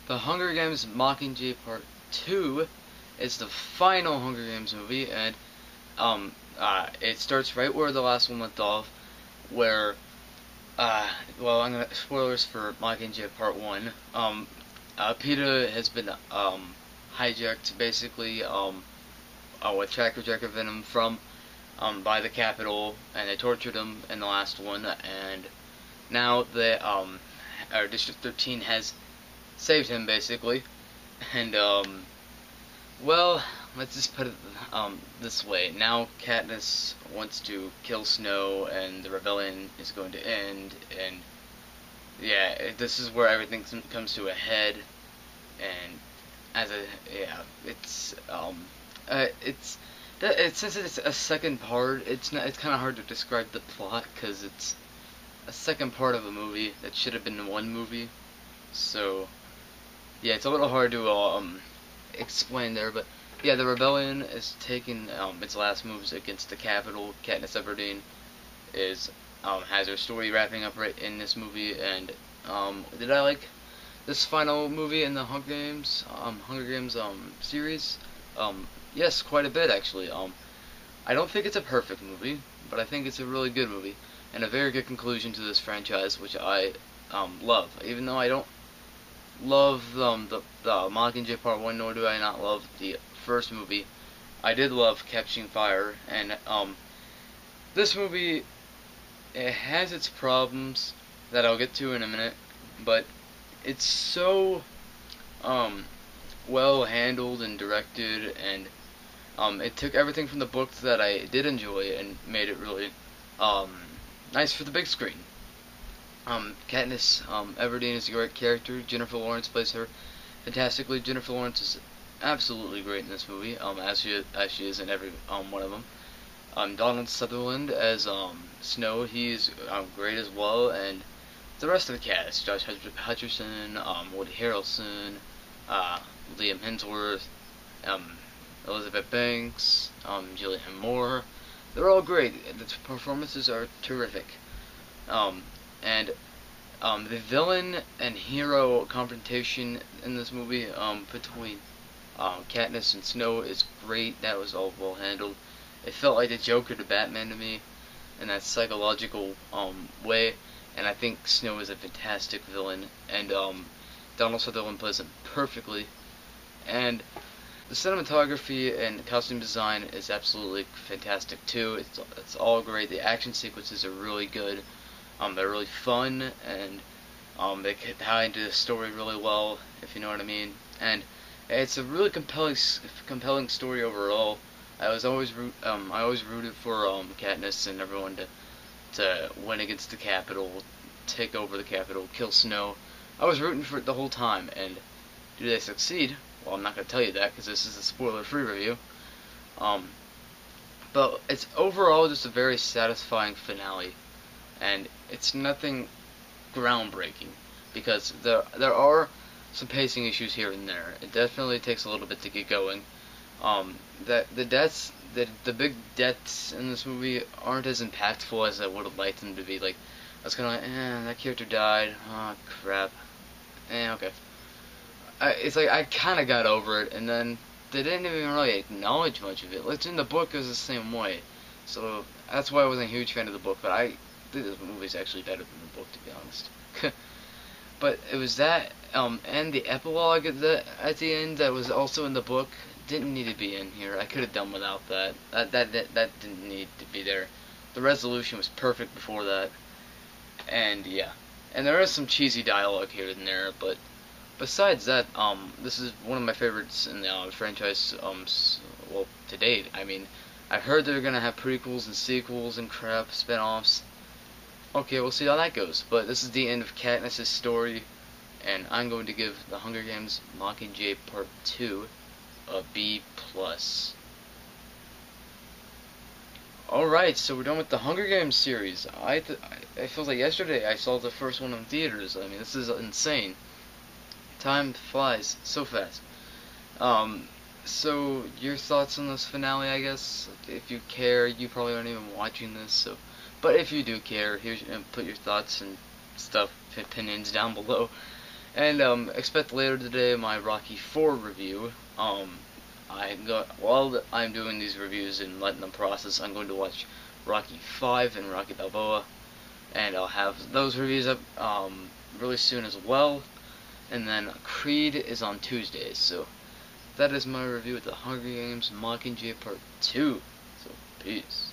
The Hunger Games Mockingjay Part 2 is the final Hunger Games movie, and it starts right where the last one left off, where, well, I'm gonna, spoilers for Mockingjay Part 1, PETA has been, hijacked, basically, with Tracker Venom from, by the Capitol, and they tortured him in the last one, and now our District 13 has saved him, basically, and, well, let's just put it, this way. Now Katniss wants to kill Snow, and the rebellion is going to end, and, yeah, this is where everything comes to a head, and, since it's a second part, it's kind of hard to describe the plot, because it's a second part of a movie that should have been one movie, so, yeah, it's a little hard to, explain there, but, yeah, the rebellion is taking, its last moves against the Capitol. Katniss Everdeen has her story wrapping up right in this movie, and, did I like this final movie in the Hunger Games series? Yes, quite a bit, actually. I don't think it's a perfect movie, but I think it's a really good movie, and a very good conclusion to this franchise, which I, love. Even though I don't love, the Mockingjay Part 1, nor do I not love the first movie, I did love Catching Fire, and, this movie, it has its problems that I'll get to in a minute, but it's so, well handled and directed, and, it took everything from the book that I did enjoy and made it really, nice for the big screen. Katniss Everdeen is a great character. Jennifer Lawrence plays her fantastically. Jennifer Lawrence is absolutely great in this movie, as she is in every one of them. Donald Sutherland as Snow, he's great as well, and the rest of the cast: Josh Hutcherson, Woody Harrelson, Liam Hemsworth, Elizabeth Banks, Julianne Moore. They're all great. The performances are terrific. And the villain and hero confrontation in this movie, between Katniss and Snow is great. That was all well handled. It felt like the Joker to Batman to me, in that psychological way. And I think Snow is a fantastic villain, and Donald Sutherland plays him perfectly. And the cinematography and costume design is absolutely fantastic too. It's all great. The action sequences are really good. They're really fun, and they tie into the story really well, if you know what I mean. And it's a really compelling story overall. I always rooted for Katniss and everyone to win against the Capitol, take over the Capitol, kill Snow. I was rooting for it the whole time, and do they succeed? Well, I'm not going to tell you that, because this is a spoiler-free review. But it's overall just a very satisfying finale, and it's nothing groundbreaking, because there are some pacing issues here and there. It definitely takes a little bit to get going. The big deaths in this movie aren't as impactful as I would have liked them to be. Like, I was kind of like, that character died. Oh, crap. Okay. It's like, I kind of got over it, and then they didn't even really acknowledge much of it. Like, in the book, it was the same way. So, that's why I wasn't a huge fan of the book, but I think this movie's actually better than the book, to be honest. But it was that, and the epilogue at the end that was also in the book didn't need to be in here. I could have done without that. That didn't need to be there. The resolution was perfect before that, and yeah. And there is some cheesy dialogue here and there, but besides that, this is one of my favorites in the franchise, well, to date. I mean, I heard they're gonna have prequels and sequels and crap, spin-offs. Okay, we'll see how that goes. But this is the end of Katniss' story, and I'm going to give The Hunger Games Mockingjay Part 2 a B+. Alright, so we're done with the Hunger Games series. I feel like yesterday I saw the first one in theaters. I mean, this is insane. Time flies so fast. So your thoughts on this finale, I guess? If you care, you probably aren't even watching this, so. But if you do care, put your thoughts and stuff, opinions down below. And expect later today my Rocky 4 review. While I'm doing these reviews and letting them process, I'm going to watch Rocky 5 and Rocky Balboa, and I'll have those reviews up really soon as well. And then Creed is on Tuesdays, so that is my review of the Hunger Games Mockingjay Part 2. So, peace.